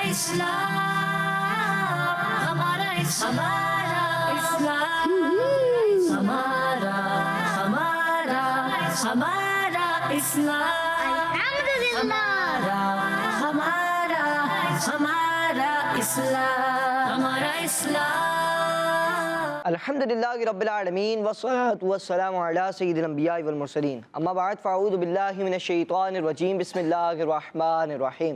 ہمارا اسلام ہمارا اسلام ہمارا اسلام. الحمدللہ رب العالمین والصلاة والسلام علی سید الانبیاء والمرسلین. اما بعد فاعوذ باللہ من الشیطان الرجیم. بسم اللہ الرحمن الرحیم.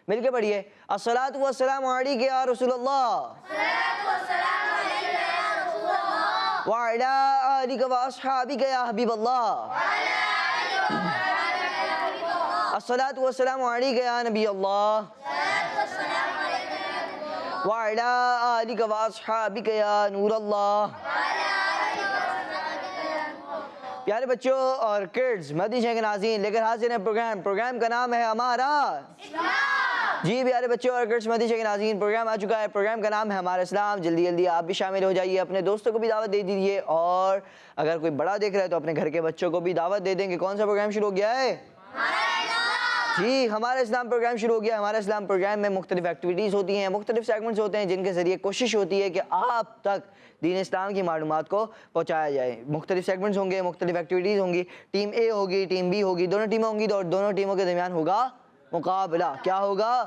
مل کے پڑھیے. الصلاة والسلام علیک یا رسول اللہ وعلی آلک واصحابک یا حبیب اللہ. الصلاة والسلام علیک یا نبی اللہ وعلی آلک واصحابک یا نور اللہ. پیارے بچوں اور کڈز، مدنی چینل کے ناظرین، لے کر حاضر ہیں پروگرام کا نام ہے ہمارا اسلام. جی پیارے بچوں اور کڈز، مدنی چینل کے ناظرین، پروگرام آ چکا ہے. پروگرام کا نام ہے ہمارا اسلام. جلدی جلدی آپ بھی شامل ہو جائیے، اپنے دوستوں کو بھی دعوت دے دیجیے، اور اگر کوئی بڑا دیکھ رہا ہے تو اپنے گھر کے بچوں کو بھی دعوت دے دیں گے. کون سا پروگرام شروع ہو گیا ہے؟ جی ہمارا اسلام پروگرام شروع ہو گیا. ہمارا اسلام پروگرام میں مختلف ایکٹیویٹیز ہوتی ہیں، مختلف سیگمنٹس ہوتے ہیں، جن کے ذریعے کوشش ہوتی ہے کہ آپ تک دین اسلام کی معلومات کو پہنچایا جائے. مختلف سیگمنٹس ہوں گے، مختلف ایکٹیویٹیز ہوں گی. ٹیم اے ہوگی، ٹیم بی ہوگی، دونوں ٹیمیں ہوں گی، اور دونوں ٹیموں کے درمیان ہوگا مقابلہ. کیا ہوگا؟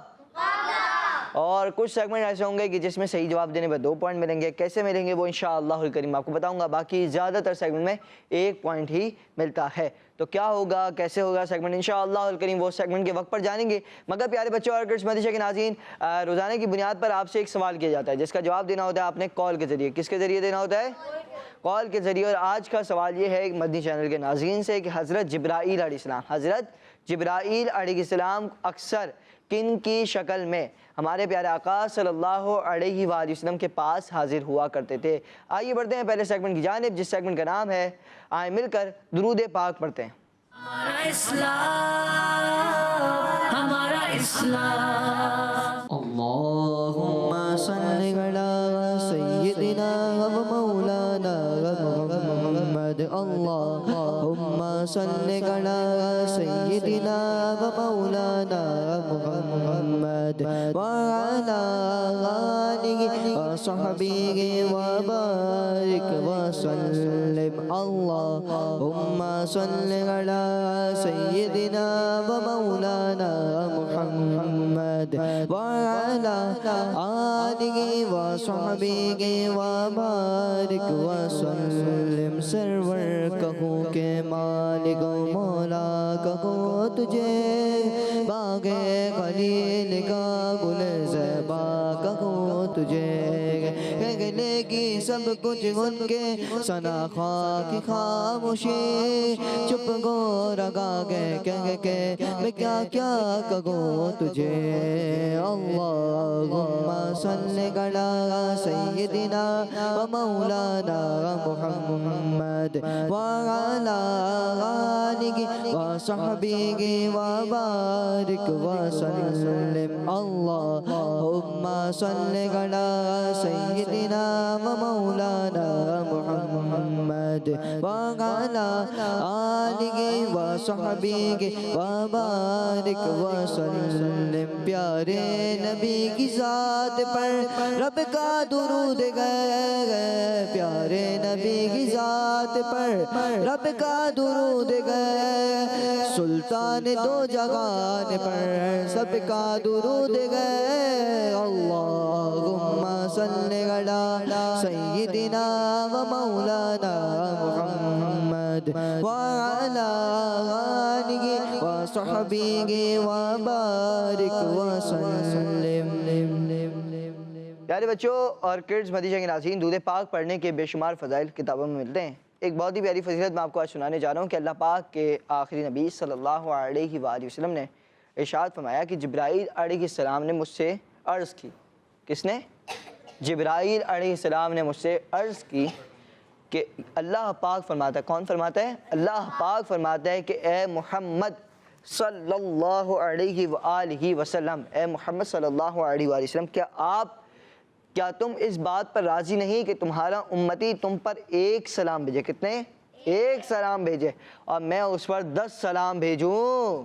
اور کچھ سیگمنٹ ایسے ہوں گے کہ جس میں صحیح جواب دینے پہ 2 پوائنٹ ملیں گے. کیسے ملیں گے وہ انشاءاللہ الکریم آپ کو بتاؤں گا. باقی زیادہ تر سیگمنٹ میں 1 پوائنٹ ہی ملتا ہے. تو کیا ہوگا، کیسے ہوگا سیگمنٹ، انشاءاللہ الکریم وہ سیگمنٹ کے وقت پر جانیں گے. مگر پیارے بچوں اور کڈز، مدنی چینل کے ناظرین، روزانہ کی بنیاد پر آپ سے ایک سوال کیا جاتا ہے جس کا جواب دینا ہوتا ہے آپ نے کال کے ذریعے. کس کے ذریعے دینا ہوتا ہے؟ کال کے ذریعے. اور آج کا سوال یہ ہے مدنی چینل کے ناظرین سے کہ حضرت جبرائیل علیہ السلام اکثر کن کی شکل میں ہمارے پیارے آقا صلی اللہ علیہ وآلہ وسلم کے پاس حاضر ہوا کرتے تھے؟ آئیے بڑھتے ہیں پہلے سیگمنٹ کی جانب، جس سیگمنٹ کا نام ہے آئیں مل کر درود پاک پڑھتے ہیں. ہمارا اسلام اللہم صلی علی سیدنا و مولانا محمد. اللہم صلی علی سیدنا و مولانا محمد وعلی آلہ و صحبہ و بارک وسلم. اللہم صلی علی سیدنا و مولانا محمد وعلی آلہ و صحبہ و بارک وسلم. سرور کہوں کہ مالک و مولا کہوں تجھے، باغ خلیل کا گل زیبا کہوں تجھے، گلے کی سب کچھ ان کے ثنا خواہ کی خاموشی، چپ گو رگا گئے کہہ کے میں کیا کیا کہوں تجھے. اللہم صلی علی سیدنا و مولانا محمد وعلی آلہ و صحبہ و بارک وسلم. اللہم صلی علی سیدنا و مولانا محمد وعلی آلہ و صحبہ و بارک وسلم. پیارے نبی کی ذات پر رب کا درود گئے، پیارے نبی کی ذات پر رب کا درود گئے، سلطان دو جہان پر سب کا درود گئے. اللہم صلی علی سیدنا و مولانا محمد وعلی آلہ و صحبہ و بارک وسلم. پیارے بچوں اور کڈز، مدنی چینل کے ناظرین، درود پاک پڑھنے کے بے شمار فضائل کتابوں میں ملتے ہیں. ایک بہت ہی پیاری فضیلت میں آپ کو آج سنانے جا رہا ہوں کہ اللہ پاک کے آخری نبی صلی اللہ علیہ وآلہ وسلم نے ارشاد فرمایا کہ جبرائیل علیہ السلام نے مجھ سے عرض کی. کس نے؟ جبرائیل علیہ السلام نے مجھ سے عرض کی کہ اللہ پاک فرماتا ہے. کون فرماتا ہے؟ اللہ پاک فرماتا ہے کہ اے محمد صلی اللہ علیہ وآلہ وسلم، اے محمد صلی اللہ علیہ وآلہ وسلم، کیا تم اس بات پر راضی نہیں کہ تمہارا امتی تم پر 1 سلام بھیجے؟ کتنے؟ 1 سلام بھیجے، اور میں اس پر 10 سلام بھیجوں.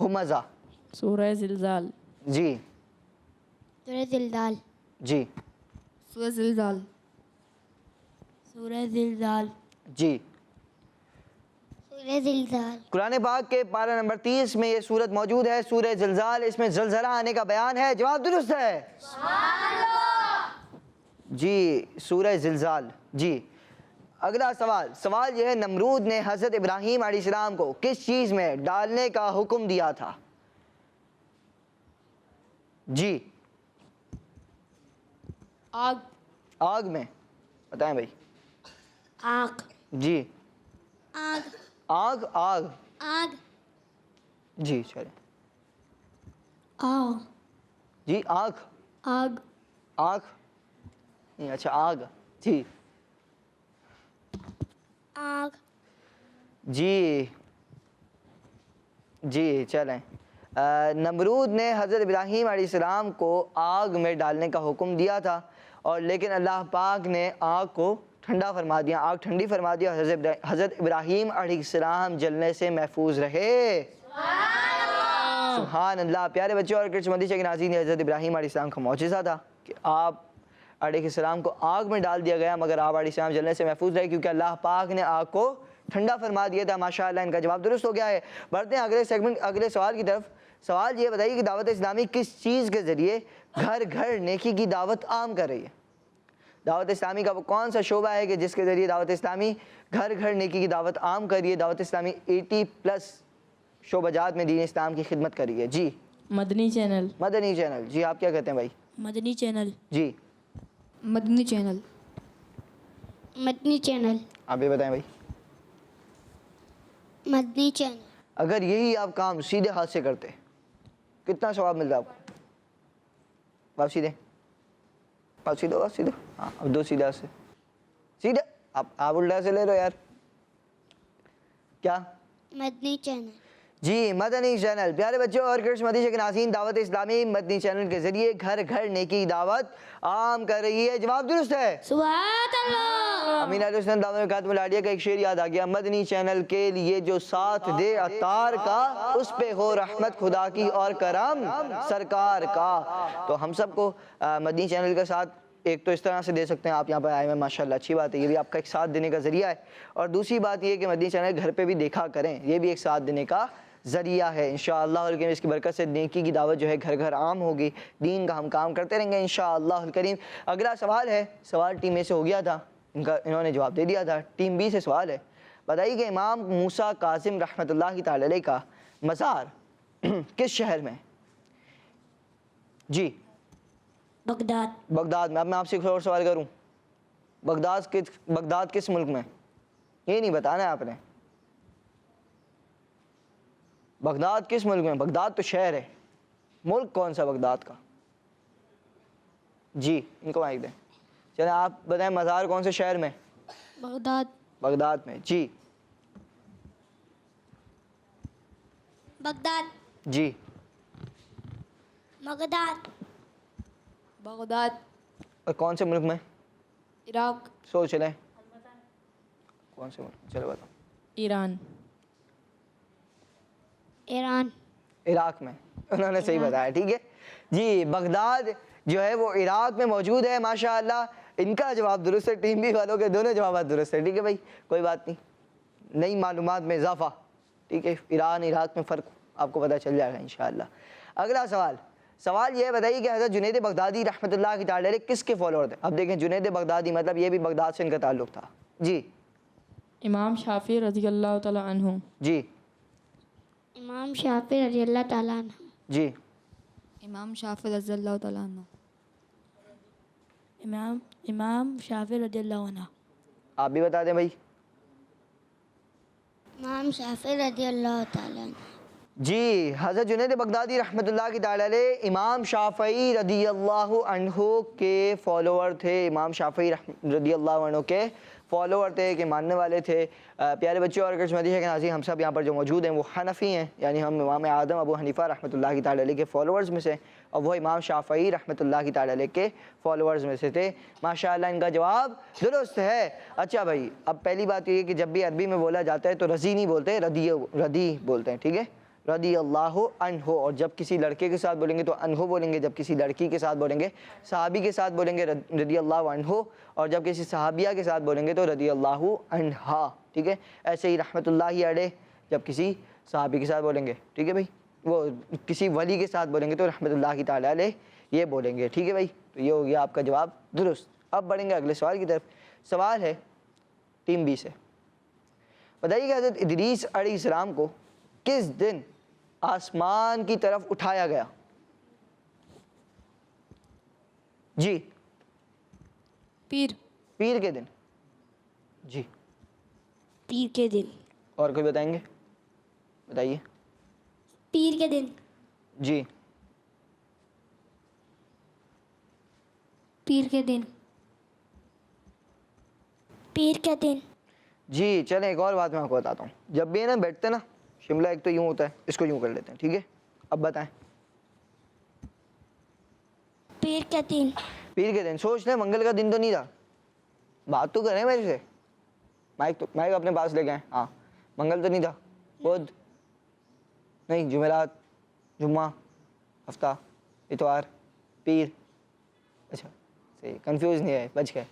ہمزہ. سورہ زلزال. جی سورہ زلزال. جی سورہ زلزال. سورہ زلزال. جی. سورہ زلزال. قرآن پاک کے پارہ نمبر 30 میں یہ صورت موجود ہے سورہ زلزال. اس میں زلزلہ آنے کا بیان ہے. جواب درست ہے. جی سورہ زلزال. جی اگلا سوال یہ ہے نمرود نے حضرت ابراہیم علیہ السلام کو کس چیز میں ڈالنے کا حکم دیا تھا؟ جی آگ. آگ میں. بتائیں بھائی. آگ. جی آگ. آگ. آگ. آگ. جی چلیں. آگ. جی آگ. آگ. آگ نہیں اچھا آگ. جی آگ. جی جی چلیں. نمرود نے حضرت ابراہیم علیہ السلام کو آگ میں ڈالنے کا حکم دیا تھا اور لیکن اللہ پاک نے آگ کو ٹھنڈا فرما دیا. آگ ٹھنڈی فرما دیا. حضرت ابراہیم علیہ السلام جلنے سے محفوظ رہے. سبحان اللہ. پیارے بچوں اور کرسمتی کے ناظرین حضرت ابراہیم علیہ السلام کا معجزہ تھا کہ آپ علیہ السلام کو آگ میں ڈال دیا گیا مگر آپ علیہ السلام جلنے سے محفوظ رہے کیونکہ اللہ پاک نے آگ کو ٹھنڈا فرما دیا تھا. ماشاءاللہ ان کا جواب درست ہو گیا ہے. بڑھتے ہیں اگلے سوال کی طرف. سوال یہ بتائیے کہ دعوت اسلامی کس چیز کے ذریعے گھر گھر نیکی کی دعوت عام کر رہی ہے؟ دعوت اسلامی کا وہ کون سا شعبہ ہے کہ جس کے ذریعے دعوت اسلامی گھر گھر نیکی کی دعوت عام کر رہی ہے؟ دعوت اسلامی 80+ شعبہ جات میں دین اسلام کی خدمت کر رہی ہے. جی مدنی چینل. مدنی چینل. جی آپ کیا کہتے ہیں بھائی؟ مدنی چینل. جی مدنی چینل. مدنی چینل. آپ یہ بتائیں بھائی. مدنی چینل. اگر یہی آپ کام سیدھے ہاتھ سے کرتے کتنا ثواب ملتا آپ کو؟ آپ سیدھے آپ سیدھے آپ سیدھے. ہاں اب 2 سیدھے ہاتھ سے سیدھے. آپ الٹا سے لے لو یار. کیا؟ مدنی چینل. جی مدنی چینل. پیارے بچوں اور کرسمتی کے ناظرین دعوت اسلامی مدنی چینل کے ذریعے گھر گھر نیکی دعوت عام کر رہی ہے. جواب درست ہے. سبحان اللہ. امین علیہ السلام دعوت میں کاتم العالیہ کا ایک شعر یاد آ گیا. مدنی چینل کے لیے جو ساتھ دے عطار کا اس پہ ہو رحمت خدا کی اور کرم سرکار کا. تو ہم سب کو مدنی چینل کا ساتھ ایک تو اس طرح سے دے سکتے ہیں. آپ یہاں پہ آئے ہیں ماشاءاللہ اچھی بات ہے. یہ بھی آپ کا ایک ساتھ دینے کا ذریعہ ہے. اور دوسری بات یہ کہ مدنی چینل گھر پہ بھی دیکھا کریں. یہ بھی ایک ساتھ دینے کا ذریعہ ہے انشاءاللہ الکریم. اس کی برکت سے نیکی کی دعوت جو ہے گھر گھر عام ہوگی. دین کا ہم کام کرتے رہیں گے انشاءاللہ الکریم. اگلا سوال ہے. سوال ٹیم اے سے ہو گیا تھا. انہوں نے جواب دے دیا تھا. ٹیم بی سے سوال ہے. بتائیے کہ امام موسیٰ کاظم رحمۃ اللہ تعالی علیہ کا مزار کس شہر میں؟ جی بغداد. بغداد میں. اب میں آپ سے ایک اور سوال کروں. بغداد کس ملک میں؟ یہ نہیں بتانا ہے آپ نے. بغداد کس ملک میں؟ بغداد تو شہر ہے. ملک کون سا بغداد کا؟ جی ان کو مائک دیں. چلیں آپ بتائیں مزار کون سے شہر میں؟ بغداد. بغداد میں. جی بغداد. جی بغداد. بغداد. اور کون سے ملک میں؟ عراق. سوچ لیں کون سے ملک. چلو بتاؤ. ایران. ایران. عراق میں. انہوں نے صحیح بتایا. ٹھیک ہے جی. بغداد جو ہے وہ عراق میں موجود ہے. ماشاءاللہ ان کا جواب درست ہے. ٹیم بی والوں کے دونوں جوابات درست ہے. ٹھیک ہے بھائی کوئی بات نہیں. نئی معلومات میں اضافہ. ٹھیک ہے. ایران عراق میں فرق آپ کو پتہ چل جائے گا انشاءاللہ. اگلا سوال یہ بتائیے کہ حضرت جنید بغدادی رحمۃ اللہ تعالی علیہ کس کے فالوور تھے؟ اب دیکھیں جنید بغدادی مطلب یہ بھی بغداد سے ان کا تعلق تھا. جی امام شافعی رضی اللہ تعالیٰ عنہ. جی امام شافعی رضی اللہ تعالیٰ عنہ. جی امام شافعی رضی اللہ تعالیٰ عنہ. امام شافعی رضی اللہ عنہ. آپ بھی بتا دیں بھائی. امام شافعی رضی اللہ تعالیٰ عنہ. جی حضرت جنید بغدادی رحمۃ اللہ کی تعالی علیہ امام شافعی رضی اللہ عنہ کے فالوور تھے. امام شافعی رضی اللہ عنہ کے فالوور تھے کہ ماننے والے تھے. پیارے بچوں اور کرسمتی کے ناظرین ہم سب یہاں پر جو موجود ہیں وہ حنفی ہیں یعنی ہم امام اعظم ابو حنیفہ رحمۃ اللہ کی تعالی علیہ کے فالوورز میں سے اور وہ امام شافعی رحمۃ اللہ کی تعالی علیہ کے فالوورز میں سے تھے. ماشاءاللہ ان کا جواب درست ہے. اچھا بھائی اب پہلی بات یہ ہے کہ جب بھی عربی میں بولا جاتا ہے تو رضی نہیں بولتے ردی بولتے ہیں. ٹھیک ہے رضی اللہ عنہ، اور جب کسی لڑکے کے ساتھ بولیں گے تو عنہ بولیں گے، جب کسی لڑکی کے ساتھ بولیں گے صحابی کے ساتھ بولیں گے رضی اللہ عنہ، اور جب کسی صحابیہ کے ساتھ بولیں گے تو رضی اللہ عنہا، ٹھیک ہے. ایسے ہی رحمۃ اللہ علیہ جب کسی صحابی کے ساتھ بولیں گے، ٹھیک ہے بھائی، وہ کسی ولی کے ساتھ بولیں گے تو رحمۃ اللہ تعالیٰ علیہ یہ بولیں گے، ٹھیک ہے بھائی. تو یہ ہو گیا آپ کا جواب درست. اب بڑھیں گے اگلے سوال کی طرف. سوال ہے 3B سے. بتائیے کہ حضرت ادریس علیہ السلام کو کس دن آسمان کی طرف اٹھایا گیا؟ جی پیر. پیر کے دن. جی پیر کے دن. اور کوئی بتائیں گے؟ بتائیے. پیر کے دن. جی پیر کے دن. پیر کے دن. جی چلیں ایک اور بات میں آپ کو بتاتا ہوں. جب بھی نا بیٹھتے نا شملہ ایک تو یوں ہوتا ہے، اس کو یوں کر لیتے ہیں، ٹھیک ہے. اب بتائیں. پیر کے دن. پیر کے دن. سوچ لیں منگل کا دن تو نہیں تھا. بات تو کریں میرے سے. مائک اپنے پاس لے گئے. ہاں منگل تو نہیں تھا. بدھ نہیں، جمعرات، جمعہ، ہفتہ، اتوار، پیر. اچھا صحیح، کنفیوز نہیں ہے، بچ گئے.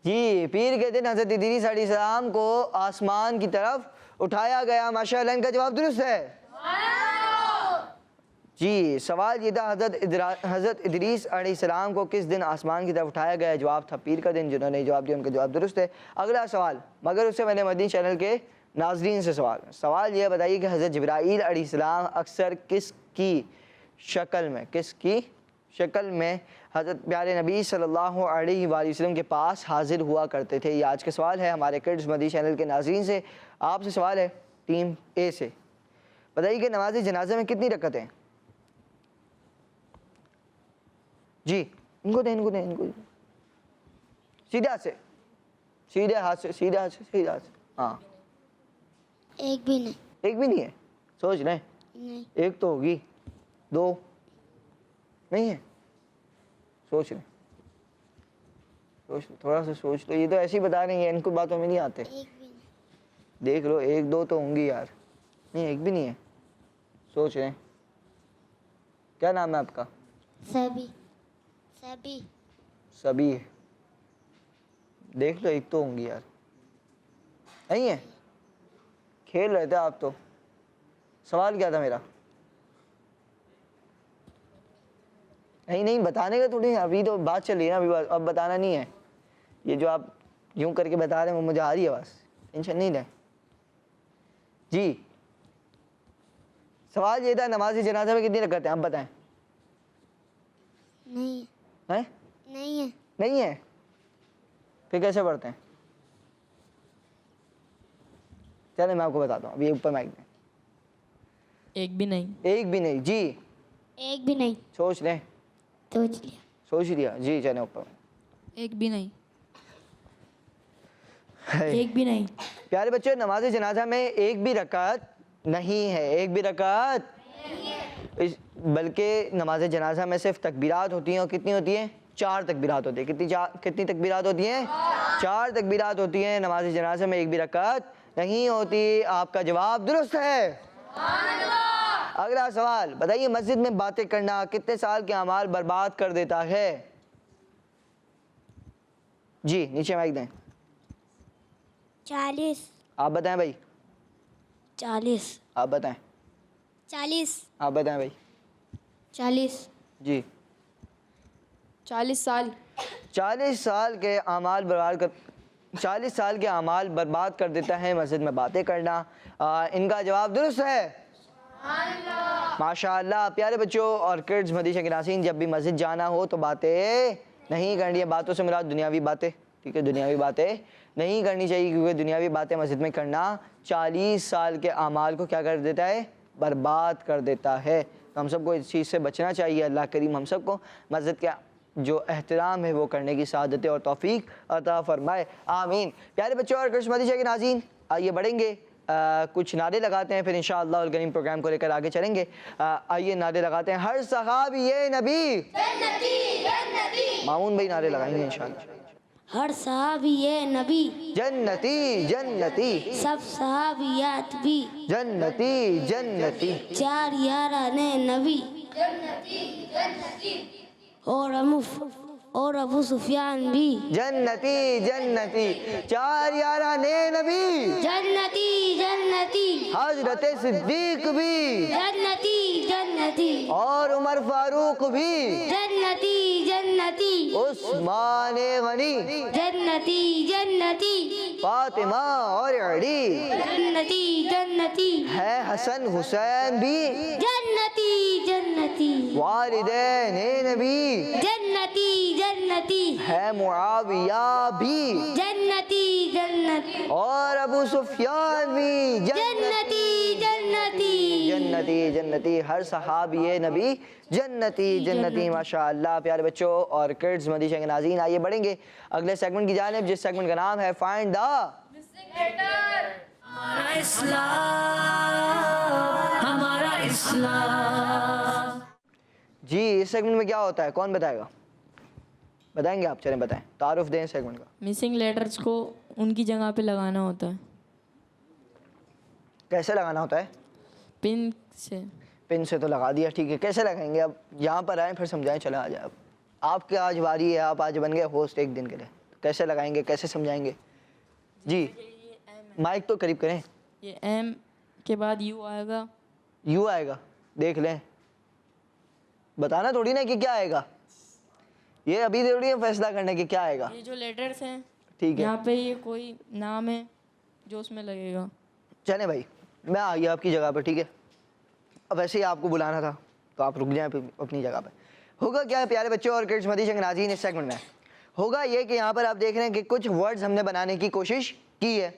جی پیر کے دن حضرت ادریس علیہ السلام کو آسمان کی طرف اٹھایا گیا. ماشاءاللہ ان کا جواب درست ہے. جی سوال یہ تھا حضرت ادریس علیہ السلام کو کس دن آسمان کی طرف اٹھایا گیا؟ جواب تھا پیر کا دن. جنہوں نے جواب دیا ان کا جواب درست ہے. اگلا سوال، مگر اس سے میں نے مدنی چینل کے ناظرین سے سوال یہ بتائیے کہ حضرت جبرائیل علیہ السلام اکثر کس کی شکل میں حضرت پیارے نبی صلی اللہ علیہ وآلہ وسلم کے پاس حاضر ہوا کرتے تھے؟ یہ آج کا سوال ہے ہمارے کڈز مدنی چینل کے ناظرین سے. آپ سے سوال ہے ٹیم اے سے. بتائیے کہ نماز جنازہ میں کتنی رکعتیں ہیں؟ جی ان کو دیں. سیدھے ہاتھ سے. ہاں ایک بھی نہیں. ایک بھی نہیں ہے. سوچ رہے ہیں نہیں. ایک تو ہوگی، دو نہیں ہے. سوچ رہے تھوڑا سا سوچ لو. یہ تو ایسے ہی بتا رہے ہیں، ان کو باتوں میں نہیں آتے. ایک بھی نہیں. دیکھ لو ایک دو تو ہوں گی یار. نہیں ایک بھی نہیں ہے. سوچ رہے ہیں. کیا نام ہے آپ کا؟ سبھی. سبھی ہے. دیکھ لو ایک تو ہوں گی یار. نہیں ہے. کھیل رہے تھے آپ تو. سوال کیا تھا میرا؟ نہیں بتانے کا تھوڑی، ابھی تو بات چل رہی ہے نا، اب بتانا نہیں ہے. یہ جو آپ یوں کر کے بتا رہے ہیں وہ مجھے آ رہی ہے بس، ٹینشن نہیں لیں. جی سوال یہ تھا نماز جنازہ میں کتنی رکعتیں ہیں؟ آپ بتائیں. نہیں ہیں؟ نہیں ہے. نہیں ہے. پھر کیسے پڑھتے ہیں؟ چلیں میں آپ کو بتاتا ہوں. ابھی اوپر مائک دیں. ایک بھی نہیں. ایک بھی نہیں. جی ایک بھی نہیں. سوچ لیں. سوچ لیا. جی چلیں اوپر. ایک بھی نہیں. ایک بھی نہیں. پیارے بچوں نماز جنازہ میں ایک بھی رکعت نہیں ہے. ایک بھی رکعت بلکہ نماز جنازہ میں صرف تکبیرات ہوتی ہیں. اور کتنی ہوتی ہیں؟ 4 تکبیرات ہوتی ہیں. کتنی تکبیرات ہوتی ہیں؟ 4 تکبیرات ہوتی ہیں. نماز جنازہ میں ایک بھی رکعت نہیں ہوتی. آپ کا جواب درست ہے. اگلا سوال بتائیے مسجد میں باتیں کرنا کتنے سال کے اعمال برباد کر دیتا ہے؟ جی نیچے مائک دیں. 40. آپ بتائیں بھائی. 40. آپ بتائیں. 40. آپ بتائیں بھائی. 40. جی 40 سال. 40 سال کے اعمال 40 سال کے اعمال برباد کر دیتا ہے مسجد میں باتیں کرنا. ان کا جواب درست ہے. ماشاءاللہ. پیارے بچوں اور کڈز مدیشہ کے ناظرین، جب بھی مسجد جانا ہو تو باتیں نہیں کرنی ہے. باتوں سے مراد دنیاوی باتیں، ٹھیک ہے، دنیاوی باتیں نہیں کرنی چاہیے، کیونکہ دنیاوی باتیں مسجد میں کرنا 40 سال کے اعمال کو کیا کر دیتا ہے؟ برباد کر دیتا ہے. تو ہم سب کو اس چیز سے بچنا چاہیے. اللہ کریم ہم سب کو مسجد کا جو احترام ہے وہ کرنے کی سعادت اور توفیق عطا فرمائے. آمین. پیارے بچوں اور کڈز مدیشہ کے ناظرین، آئیے بڑھیں گے، کچھ نعرے لگاتے ہیں، پھر انشاءاللہ الکریم پروگرام کو لے کر آگے چلیں گے. آئیے نعرے لگاتے ہیں. ہر صحابی نبی، مامون بھائی نعرے لگائیں گے انشاءاللہ. ہر صحابی نبی جنتی جنتی سب صحابیات بھی جنتی جنتی 4 یاران نبی اور ابو سفیان بھی جنتی جنتی 4 یاران نبی جنتی جنتی حضرت صدیق بھی جنتی جنتی اور عمر فاروق بھی جنتی جنتی عثمان غنی جنتی جنتی فاطمہ اور علی جنتی جنتی ہے حسن حسین بھی جنتی جنتی والدین نبی جنتی جنتی ہے معاویہ بھی جنتی جنتی اور ابو سفیان بھی جنتی جنتی جنتی جنتی ہر صحابی نبی جنتی جنتی ماشاءاللہ پیارے بچوں اور کڈز مدیشہ کے ناظرین آئیے بڑھیں گے اگلے سیگمنٹ کی جانب جس سیگمنٹ کا نام ہے فائنڈ دا ہمارا اسلام ہمارا اسلام. جی اس سیگمنٹ میں کیا ہوتا ہے کون بتائے گا بتائیں گے آپ چلیں بتائیں تعارف دیں سیگمنٹ کا مسنگ لیٹرز کو ان کی جگہ پہ لگانا ہوتا ہے کیسے لگانا ہوتا ہے پن سے. پن سے تو لگا دیا ٹھیک ہے کیسے لگائیں گے اب یہاں پر آئیں پھر سمجھائیں چلا آ جائے اب آپ کے آج باری ہے آپ آج بن گئے ہوسٹ ایک دن کے لیے کیسے لگائیں گے کیسے سمجھائیں گے جی مائک تو قریب کریں یہ ایم کے بعد یو آئے گا یو آئے گا دیکھ لیں بتانا تھوڑی نا کہ کیا آئے گا یہ ابھی تھوڑی ہے فیصلہ کرنے کہ کیا آئے گا یہ جو لیٹرز ہیں ٹھیک ہے یہاں پہ یہ کوئی نام ہے جو اس میں لگے گا. چلیں بھائی میں آ گیا آپ کی جگہ پہ ٹھیک ہے اب ویسے ہی آپ کو بلانا تھا تو آپ رک جائیں اپنی جگہ پہ ہوگا کیا ہے پیارے بچوں اور کڈز مدیشہ کے ناظرین اس سیگمنٹ میں ہوگا یہ کہ یہاں پر آپ دیکھ رہے ہیں کہ کچھ ورڈز ہم نے بنانے کی کوشش کی ہے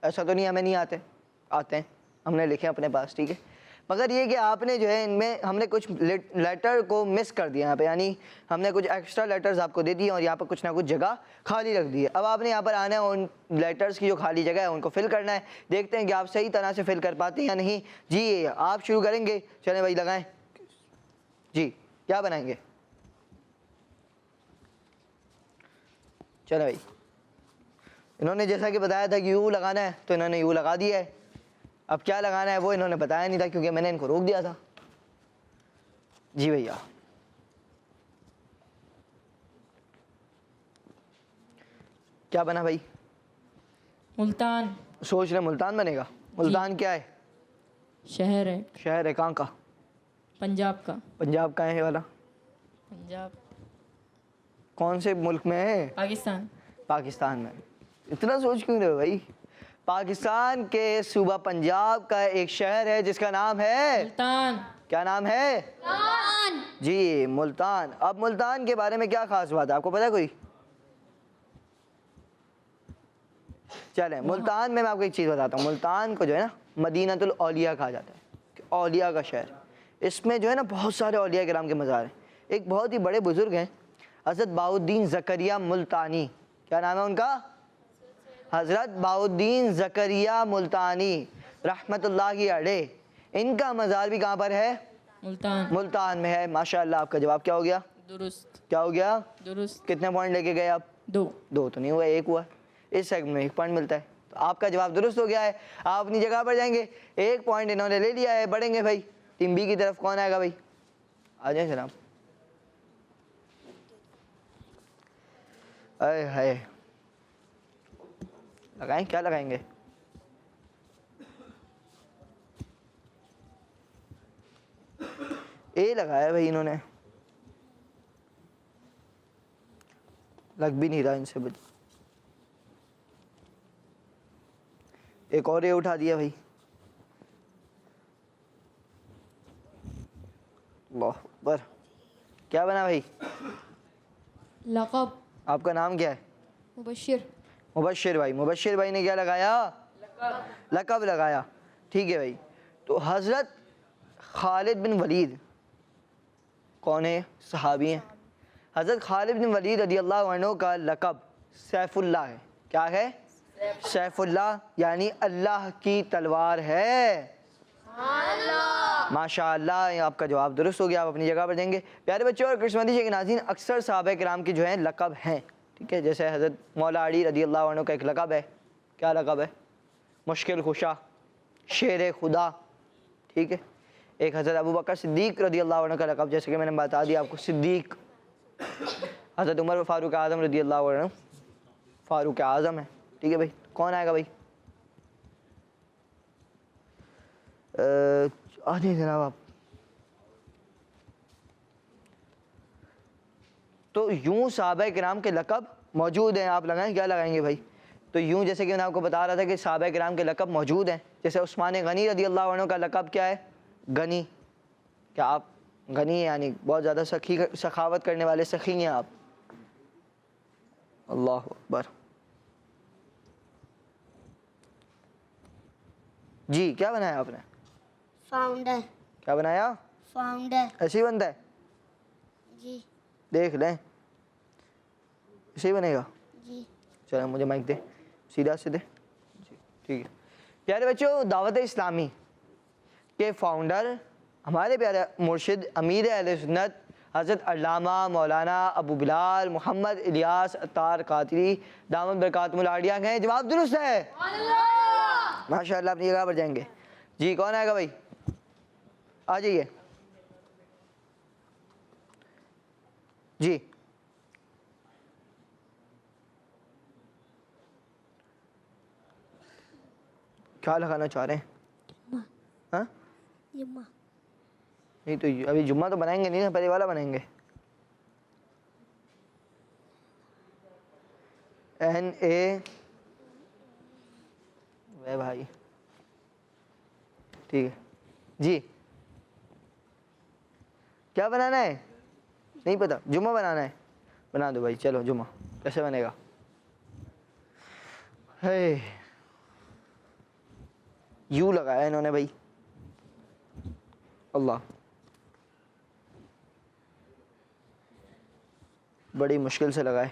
ایسا تو نہیں ہمیں نہیں آتے ہیں ہم نے لکھے اپنے پاس ٹھیک ہے مگر یہ کہ آپ نے جو ہے ان میں ہم نے کچھ لیٹر کو مس کر دیا یہاں پہ یعنی ہم نے کچھ ایکسٹرا لیٹرز آپ کو دے دی اور یہاں پر کچھ نہ کچھ جگہ خالی رکھ دی ہے اب آپ نے یہاں پر آنا ہے ان لیٹرز کی جو خالی جگہ ہے ان کو فل کرنا ہے دیکھتے ہیں کہ آپ صحیح طرح سے فل کر پاتے ہیں یا نہیں جی آپ شروع کریں گے چلیں بھائی لگائیں جی کیا بنائیں گے چلیں بھائی انہوں نے جیسا کہ بتایا تھا کہ یو لگانا ہے تو انہوں نے یو لگا دیا ہے اب کیا لگانا ہے وہ انہوں نے بتایا نہیں تھا کیونکہ میں نے ان کو روک دیا تھا جی بھیا کیا بنا بھائی ملتان سوچ رہے ملتان بنے گا ملتان کیا ہے شہر ہے شہر ہے کہاں کا پنجاب کا. پنجاب کا ہے یہ والا پنجاب کون سے ملک میں ہے پاکستان. پاکستان میں اتنا سوچ کیوں رہے ہو بھائی پاکستان کے صوبہ پنجاب کا ایک شہر ہے جس کا نام ہے ملتان. کیا نام ہے جی ملتان اب ملتان کے بارے میں کیا خاص بات ہے آپ کو پتا ہے کوئی چلیں ملتان میں آپ کو ایک چیز بتاتا ہوں ملتان کو جو ہے نا مدینۃ الاولیاء کہا جاتا ہے کہ اولیاء کا شہر اس میں جو ہے نا بہت سارے اولیاء کرام کے مزار ہیں ایک بہت ہی بڑے بزرگ ہیں حضرت بہاؤالدین زکریہ ملتانی کیا نام ہے ان کا حضرت بہاؤالدین زکریہ ملتانی رحمت اللہ علیہ ان کا مزار بھی کہاں پر ہے ملتان. ملتان میں ہے ماشاءاللہ آپ کا جواب کیا ہو گیا درست کیا ہو گیا درست. کتنے پوائنٹ لے کے گئے آپ 2. 2 تو نہیں ہوا 1 ہوا اس سیگمنٹ میں 1 پوائنٹ ملتا ہے تو آپ کا جواب درست ہو گیا ہے آپ اپنی جگہ پر جائیں گے 1 پوائنٹ انہوں نے لے لیا ہے بڑھیں گے بھائی ٹیم بی کی طرف کون آئے گا بھائی آ جائیں جناب اے ہائے لگائیں کیا لگائیں گے اے لگایا بھائی انہوں نے لگ بھی نہیں رہا ان سے ایک اور اے اٹھا دیا بھائی اللہ اکبر کیا بنا بھائی لقب آپ کا نام کیا ہے مبشر. مبشر بھائی نے کیا لگایا لقب لگایا ٹھیک ہے بھائی تو حضرت خالد بن ولید کون ہے صحابی ہیں حضرت خالد بن ولید رضی اللہ عنہ کا لقب سیف اللہ ہے کیا ہے سیف اللہ یعنی اللہ کی تلوار ہے ماشاءاللہ آپ کا جواب درست ہو گیا آپ اپنی جگہ پر دیں گے پیارے بچوں اور کرسمتی کے ناظرین اکثر صحابہ کرام کی جو ہیں لقب ہیں ٹھیک ہے. جیسے حضرت مولا علی رضی اللہ عنہ کا ایک لقب ہے. کیا لقب ہے؟ مشکل کشا، شیر خدا. ٹھیک ہے. ایک حضرت ابو بکر صدیق رضی اللہ عنہ کا لقب، جیسے کہ میں نے بتا دیا آپ کو، صدیق. حضرت عمر فاروق اعظم رضی اللہ عنہ فاروق اعظم ہے. ٹھیک ہے بھائی. کون آئے گا بھائی؟ آ جائیں جناب آپ. تو یوں صحابہ کرام کے لقب موجود ہیں. آپ لگائیں، کیا لگائیں گے بھائی؟ تو یوں جیسے کہ میں آپ کو بتا رہا تھا کہ صحابہ کرام کے لقب موجود ہیں. جیسے عثمان غنی رضی اللہ عنہ کا لقب کیا ہے؟ غنی. کیا آپ غنی ہیں؟ یعنی بہت زیادہ سخاوت کرنے والے سخی ہیں آپ. اللہ اکبر. جی کیا بنایا آپ نے؟ فاؤنڈر. کیا بنایا؟ فاؤنڈر. ایسے ہی بنتا ہے؟ جی. دیکھ لیں ایسے ہی بنے گا. جی. چلیں مجھے مائک دے، سیدھا سے دے. جی ٹھیک ہے. پیارے بچوں، دعوت اسلامی کے فاؤنڈر ہمارے پیارے مرشد امیر اہل سنت حضرت علامہ مولانا ابو بلال محمد الیاس عطار قادری دامت برکاتہم العالیہ ہیں. جواب درست ہے. ماشاء اللہ. اپنی جگہ پر جائیں گے. جی کون آئے گا بھائی؟ آ جائیے. جی کیا لگانا چاہ رہے ہیں؟ ہاں جمعہ. نہیں تو ابھی جمعہ تو بنائیں گے نہیں نا، پہلے والا بنائیں گے. NA وے بھائی. ٹھیک ہے. جی کیا بنانا ہے؟ نہیں پتا. جمعہ بنانا ہے. بنا دو بھائی. چلو جمعہ کیسے بنے گا؟ یوں لگایا انہوں نے بھائی. اللہ، بڑی مشکل سے لگائے.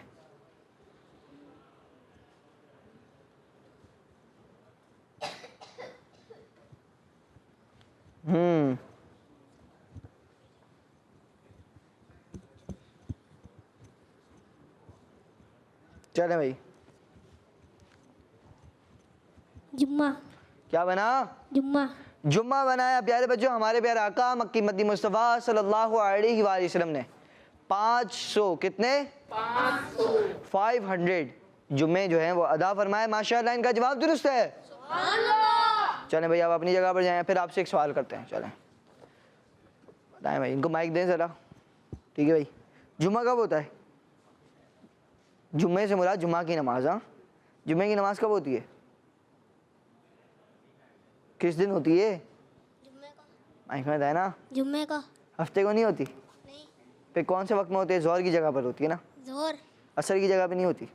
چلیں بھائی. جمعہ. کیا بنا؟ جمعہ. جمعہ بنایا. پیارے بچوں، ہمارے پیارے آقا مکی مدنی مصطفیٰ صلی اللہ علیہ وآلہ وسلم نے 500 کتنے؟ 500 جمعے جو ہیں وہ ادا فرمائے. ماشاءاللہ. ان کا جواب درست ہے. چلیں بھائی آپ اپنی جگہ پر جائیں. پھر آپ سے ایک سوال کرتے ہیں. چلیں بتائیں بھائی. ان کو مائک دیں ذرا. ٹھیک ہے بھائی. جمعہ کب ہوتا ہے؟ جمعے سے مراد جمعہ کی نماز. ہاں جمعے کی نماز کب ہوتی ہے؟ کس دن ہوتی ہے؟ جمعے کا. مائک میں بتائیں نا. جمعے کا. ہفتے کو نہیں ہوتی؟ نہیں. پھر کون سے وقت میں ہوتی ہے؟ ظہر کی جگہ پر ہوتی ہے نا. ظہر. عصر کی جگہ پہ نہیں ہوتی؟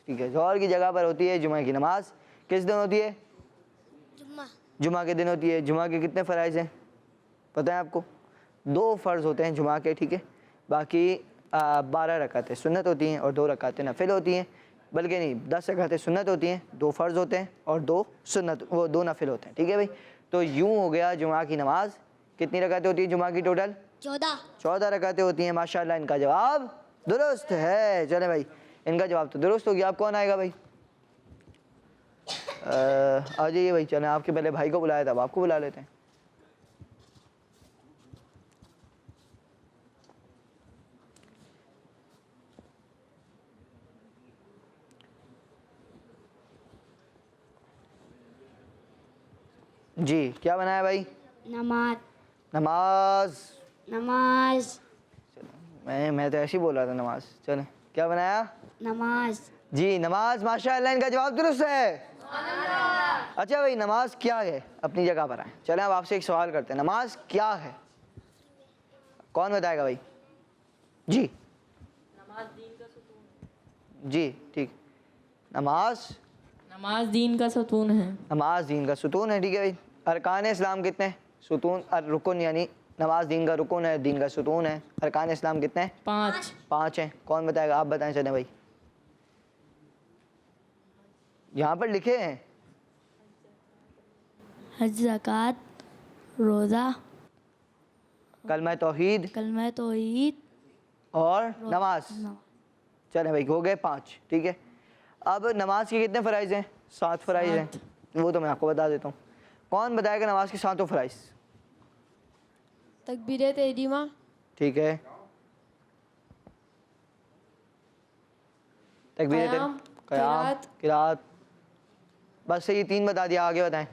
ٹھیک ہے. ظہر کی جگہ پر ہوتی ہے جمعہ کی نماز. کس دن ہوتی ہے؟ جمعہ. جمعہ کے دن ہوتی ہے. جمعہ کے کتنے فرائض ہیں پتہ ہے آپ کو؟ 2 فرض ہوتے ہیں جمعہ کے. ٹھیک ہے. باقی 12 رکعتیں سنت ہوتی ہیں اور 2 رکعتیں نفل ہوتی ہیں. بلکہ نہیں، 10 رکعتیں سنت ہوتی ہیں، 2 فرض ہوتے ہیں اور 2 نفل ہوتے ہیں. ٹھیک ہے بھائی. تو یوں ہو گیا جمعہ کی نماز. کتنی رکعتیں ہوتی ہیں جمعہ کی ٹوٹل؟ 14 رکعتیں ہوتی ہیں. ماشاءاللہ. ان کا جواب درست ہے. چلیں بھائی ان کا جواب تو درست ہو گیا. آپ کون آئے گا بھائی؟ آ جائیے بھائی. چلیں آپ کے پہلے بھائی کو بلایا تھا، اب آپ کو بلا لیتے ہیں. جی کیا بنایا بھائی؟ نماز. نماز. نماز. میں تو ایسے ہی بول رہا تھا نماز. چلیں کیا بنایا؟ نماز. جی نماز. ماشاءاللہ. ان کا جواب درست ہے. اچھا بھائی نماز کیا ہے؟ اپنی جگہ پر آئیں. چلیں اب آپ سے ایک سوال کرتے ہیں. نماز کیا ہے؟ کون بتائے گا بھائی؟ جی جی ٹھیک. نماز دین کا ستون ہے. نماز دین کا ستون ہے. ٹھیک ہے بھائی. ارکان اسلام کتنے؟ ستون رکن، یعنی نماز دین کا رکن ہے، دین کا ستون ہے. ارکان اسلام کتنے ہیں؟ 5 ہیں. کون بتائے گا؟ آپ بتائیں. چلیں بھائی یہاں پر لکھے ہیں. حج، زکوٰۃ، روزہ، کلمہ توحید کلمہ توحید اور نماز. چلیں بھائی ہو گئے 5. ٹھیک ہے, اب نماز کے کتنے فرائض ہیں؟ 7 فرائض ہیں. وہ تو میں آپ کو بتا دیتا ہوں. کون بتائے گا نماز کے 7 فرائض؟ تکبیر تحریمہ. ٹھیک ہے, تکبیر قیام، قیام, قرات. بس یہ 3 بتا دیا, آگے بتائیں.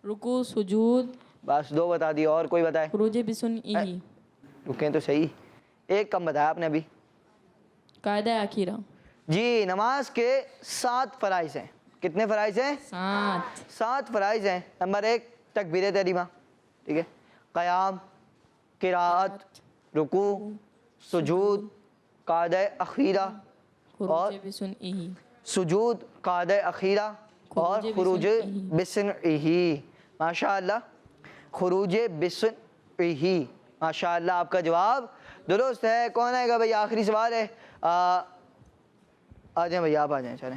رکوع، سجود. بس 2 بتا دی, اور کوئی بتائے. خروج بسنعہ. رکیں تو صحیح, ایک کم بتایا آپ نے ابھی. قاعدہ اخیرہ. جی, نماز کے 7 فرائض ہیں. کتنے فرائض ہیں؟ 7 فرائض ہیں. نمبر 1 تکبیر تحریمہ. ٹھیک ہے, قیام, قرات, رکوع, سجود, قاعدہ اخیرہ, اور خروج بسنعہ. سجود, قاعدہ اخیرہ, اور خروج بسنعہ. ماشاء اللہ, خروج بسنعہ. ماشاء اللہ, آپ کا جواب درست ہے. کون آئے گا بھئی؟ آخری سوال ہے. آ جائیں بھئی, آپ آ جائیں. چلیں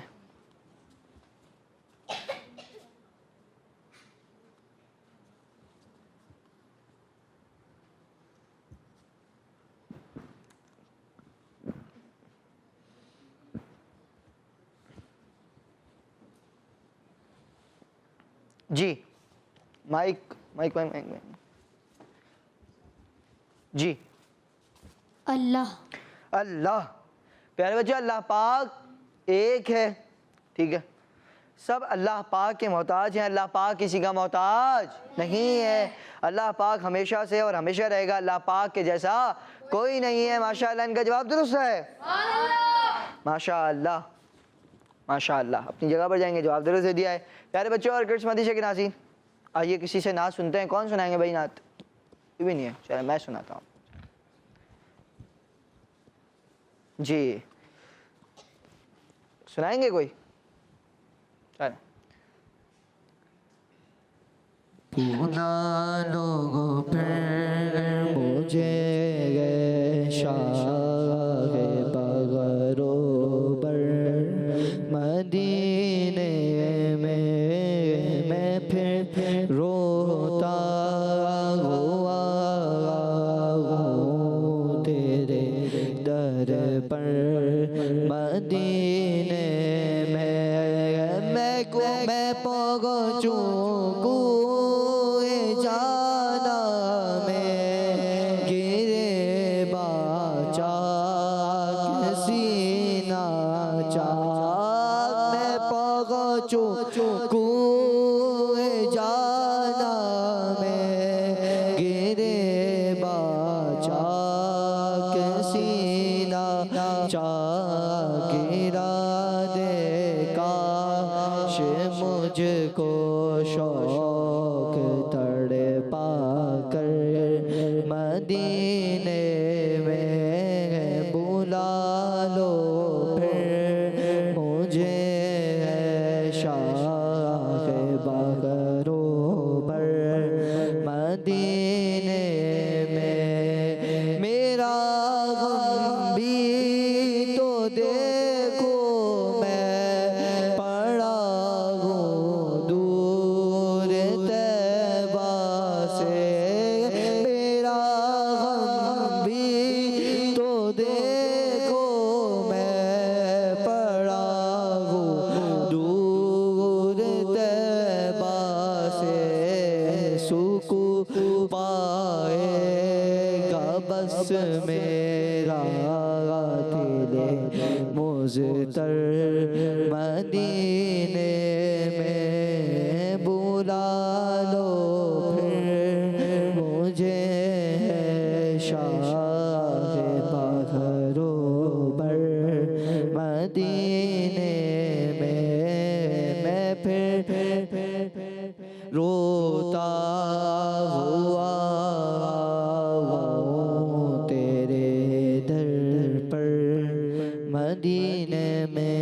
جی, مائک. جی, اللہ. اللہ. پیارے بچے, اللہ پاک ایک ہے. ٹھیک ہے, سب اللہ پاک کے محتاج ہیں. اللہ پاک کسی کا محتاج نہیں ہے. اللہ پاک ہمیشہ سے اور ہمیشہ رہے گا. اللہ پاک کے جیسا کوئی نہیں ہے. ماشاءاللہ, ان کا جواب درست ہے. ماشاءاللہ, ماشاءاللہ. اپنی جگہ پر جائیں گے, جواب درست دے دیا ہے. پیارے بچوں اور کرٹس مدیشہ کے ناظرین, آئیے کسی سے نعت سنتے ہیں. کون سنائیں گے بھائی نعت؟ یہ بھی نہیں ہے, چلیں میں سناتا ہوں. جی, سنائیں گے کوئی؟ چلیں. پونا لوگوں پھر مجھے گئے شاہ بغرو بر مدینے میں پھر روتا ہوا ہوں تیرے در پر. مدینے میں پہنچوں کوئے جانا میں گرے باچا سینہ چاک. میں پہنچوں کوئے جانا میں گرے باچا سینہ چاک. گرا دے کاش مجھ کو شوق تڑپا کر مدینے میں بلا لو پھر مجھے شاہ بغرو بر مدینے میں. میرا غم بھی تو دیکھو میں پڑا ہوں دور طیبہ سے. میرا غم بھی تو دیکھو میں پڑا ہوں دور طیبہ سے. سکون پائے گا بس میرا دل مضطر مدینے میں. بلا لو پھر مجھے شاہ بغرو بر مدینے میں پھر روتا ہوا ہوں تیرے در پر مدینے میں.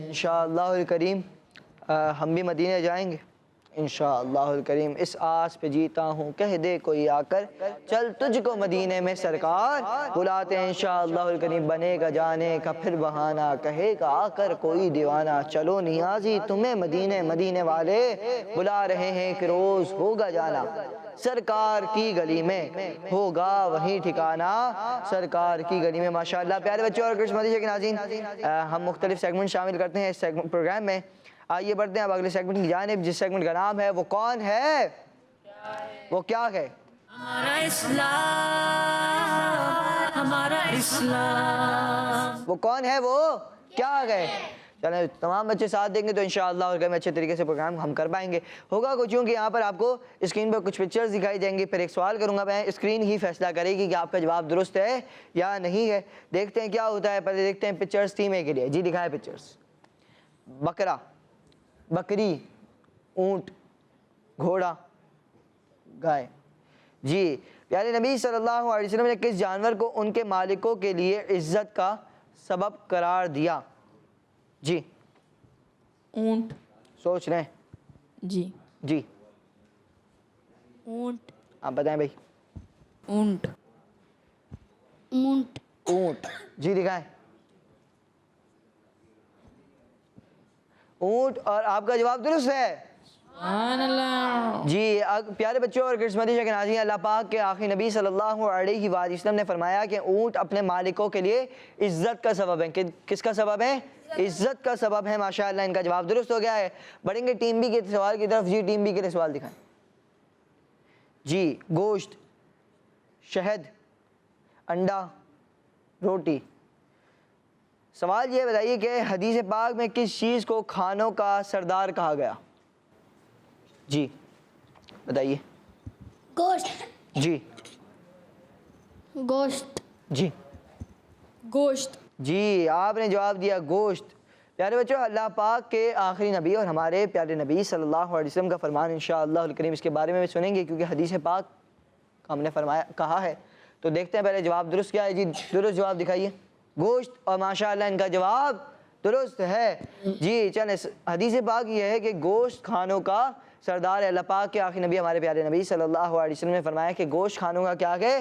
انشاءاللہ الکریم ہم بھی مدینے جائیں گے انشاءاللہ الکریم. اس آس پہ جیتا ہوں, کہہ دے کوئی آ کر چل تجھ کو مدینے میں سرکار بلاتے ہیں انشاءاللہ الکریم. بنے گا جانے کا پھر بہانہ, کہے گا آ کر کوئی دیوانہ. چلو نیازی تمہیں مدینے, مدینے والے بلا رہے ہیں کہ روز ہوگا جانا. سرکار کی گلی میں، ہوگا وہیں ٹھکانہ سرکار کی گلی میں۔ ماشاءاللہ پیارے بچوں اور کرسمس کے ناظرین، ہم مختلف سیگمنٹ شامل کرتے ہیں اس پروگرام میں۔ آئیے بڑھتے ہیں اب اگلے سیگمنٹ کی جانب، جس سیگمنٹ کا نام ہے وہ کون ہے، وہ کیا ہے؟ ہمارا اسلام، ہمارا اسلام۔ وہ کون ہے، وہ کیا ہے؟ چلیں تمام بچے ساتھ دیں گے تو انشاءاللہ اور میں اچھے طریقے سے پروگرام ہم کر پائیں گے۔ ہوگا کچھ یوں کہ یہاں پر آپ کو اسکرین پر کچھ پکچرز دکھائی دیں گی، پھر ایک سوال کروں گا میں، اسکرین ہی فیصلہ کرے گی کہ آپ کا جواب درست ہے یا نہیں ہے۔ دیکھتے ہیں کیا ہوتا ہے، پہلے دیکھتے ہیں پکچرز ٹیم اے کے لیے۔ جی دکھائیں پکچرز۔ بکرا، بکری، اونٹ، گھوڑا، گائے۔ جی پیارے نبی صلی اللہ علیہ وسلم نے کس جانور کو ان کے مالکوں کے لیے عزت کا سبب قرار دیا؟ جی اونٹ۔ سوچ رہے ہیں؟ جی جی اونٹ، آپ بتائیں بھائی۔ اونٹ۔ اونٹ، اونٹ، جی دکھائیں۔ اونٹ، اور آپ کا جواب درست ہے۔ سبحان اللہ۔ جی پیارے بچوں اور کرسمتی کے ناظرین، اللہ پاک کے آخری نبی صلی اللہ علیہ وآلہ وسلم نے فرمایا کہ اونٹ اپنے مالکوں کے لیے عزت کا سبب ہے۔ کس کا سبب ہے؟ عزت کا سبب ہے۔ ماشاءاللہ ان کا جواب درست ہو گیا ہے۔ بڑھیں گے ٹیم بی کے سوال کی طرف۔ جی ٹیم بی کے لیے سوال دکھائیں۔ جی گوشت، شہد، انڈا، روٹی۔ سوال یہ بتائیے کہ حدیث پاک میں کس چیز کو کھانوں کا سردار کہا گیا؟ جی بتائیے۔ گوشت، جی گوشت، جی گوشت۔ جی آپ نے جواب دیا گوشت۔ پیارے بچوں اللہ پاک کے آخری نبی اور ہمارے پیارے نبی صلی اللہ علیہ وسلم کا فرمان انشاءاللہ الکریم اس کے بارے میں سنیں گے، کیونکہ حدیث پاک ہم نے کہا ہے۔ تو دیکھتے ہیں پہلے جواب درست کیا ہے۔ جی درست جواب دکھائیے، گوشت، اور ماشاءاللہ ان کا جواب درست ہے۔ جی چلیں حدیث پاک یہ ہے کہ گوشت کھانوں کا سردار ہے۔ اللہ پاک کے آخری نبی ہمارے پیارے نبی صلی اللہ علیہ وسلم نے فرمایا کہ گوشت کھانوں کا کیا ہے؟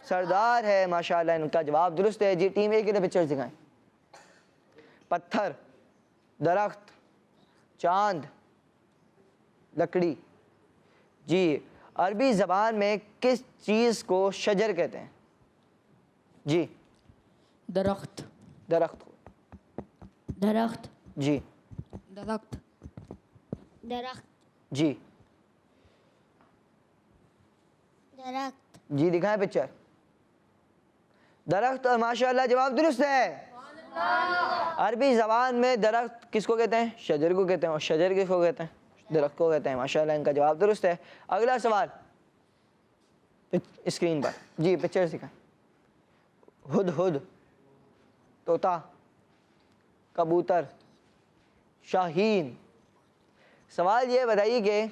سردار ہے۔ ماشاءاللہ ان کا جواب درست ہے۔ جی ٹیم اے کے لیے پکچرز دکھائیں۔ پتھر، درخت، چاند، لکڑی۔ جی عربی زبان میں کس چیز کو شجر کہتے ہیں؟ جی درخت۔ درخت۔ درخت، جی درخت۔ درخت، جی درخت، جی دکھائیں پکچر۔ درخت، اور ماشاءاللہ جواب درست ہے۔ عربی زبان میں درخت کس کو کہتے ہیں؟ شجر کو کہتے ہیں، اور شجر کس کو کہتے ہیں؟ درخت کو کہتے ہیں۔ ماشاءاللہ ان کا جواب درست ہے۔ اگلا سوال اسکرین پر۔ جی پکچر دکھائیں۔ ہدہد، طوطا، کبوتر، شاہین۔ سوال یہ بتائیے کہ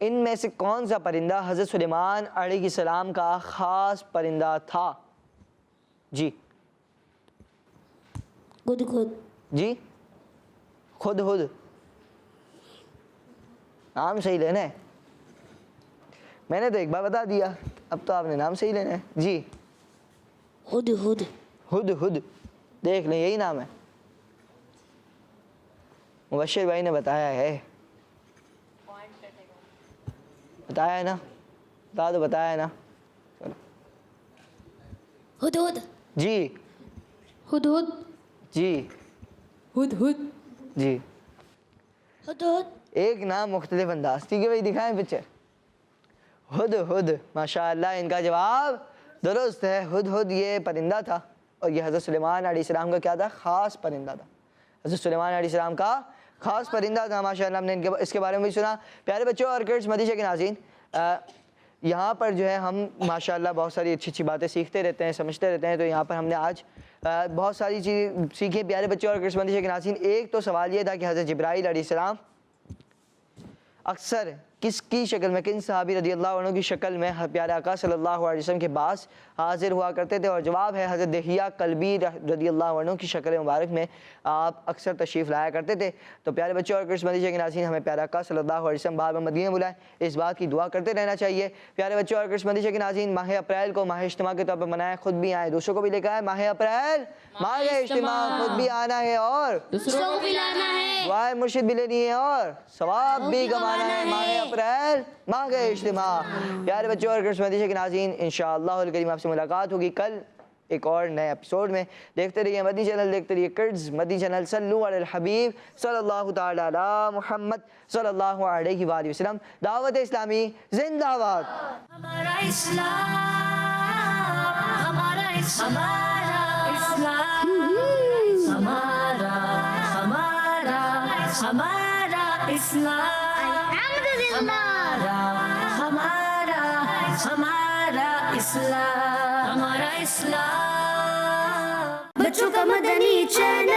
ان میں سے کون سا پرندہ حضرت سلیمان علیہ السلام کا خاص پرندہ تھا؟ جی گدگد، جی ہدہد، نام صحیح لینا ہے۔ میں نے تو ایک بار بتا دیا، اب تو آپ نے نام صحیح لینا ہے۔ جی ہدہد، ہدہد، دیکھ لیں یہی نام ہے۔ مبشر بھائی نے بتایا ہے، بتایا ہے نا، بتا دو بتایا ہے نا۔ ہدہد، جی ہدہد، جی ہدہد۔ جی ہدہد، ایک نام مختلف انداز۔ ٹھیک ہے بھائی دکھائیں پکچر۔ ہدہد، ماشاءاللہ ان کا جواب درست ہے۔ ہدہد یہ پرندہ تھا، اور یہ حضرت سلیمان علیہ السلام کا کیا تھا؟ خاص پرندہ تھا۔ حضرت سلیمان علیہ السلام کا خاص پرندہ تھا۔ ماشاءاللہ ہم نے اس کے بارے میں بھی سنا۔ پیارے بچوں اور کرٹس مدیشہ کے ناظرین، یہاں پر جو ہے ہم ماشاءاللہ بہت ساری اچھی اچھی باتیں سیکھتے رہتے ہیں، سمجھتے رہتے ہیں۔ تو یہاں پر ہم نے آج بہت ساری چیزیں سیکھی پیارے بچوں اور کرٹس مدیشہ کے ناظرین۔ ایک تو سوال یہ تھا کہ حضرت جبرائیل علیہ السلام اکثر کس کی شکل میں، کن صحابی رضی اللہ عنہ کی شکل میں پیارے آقا صلی اللہ علیہ وسلم کے پاس حاضر ہوا کرتے تھے؟ اور جواب ہے حضرت دحیہ کلبی رضی اللہ عنہ کی شکل مبارک میں آپ اکثر تشریف لایا کرتے تھے۔ تو پیارے بچوں اور کرٹس مدیشہ کے ناظرین، ہمیں پیارے آقا صلی اللہ علیہ وسلم بار بار مدینے بلائیں، اس بات کی دعا کرتے رہنا چاہیے۔ پیارے بچوں اور کرٹس مدیشہ کے ناظرین، ماہ اپریل کو ماہ اجتماع کے طور پر منائیں، خود بھی آئیں، دوسروں کو بھی لے کے آئیں۔ ماہ اپریل ماہ اجتماع، خود بھی آنا ہے اور دوسروں کو بھی لانا ہے، دعائیں مرشد بھی لینی ہے اور ثواب بھی کمانا ہے۔ ماہ اپریل ماہ کا اجتماع. پیارے بچوں اور مدینہ کے ناظرین انشاءاللہ الکریم آپ سے ملاقات ہوگی کل ایک اور نئے ایپیسوڈ میں. دیکھتے رہیے مدنی چینل, دیکھتے رہیے کرڈز مدنی چینل. صلو علی الحبیب صلی اللہ تعالی علی محمد صلی اللہ علیہ وآلہ وسلم. دعوت اسلامی زندہ باد. ہمارا اسلام, ہمارا اسلام, ہمارا ہمارا ہمارا اسلام, ہمارا ہمارا ہمارا اسلام, ہمارا اسلام. بچوں کا مدنی چینل.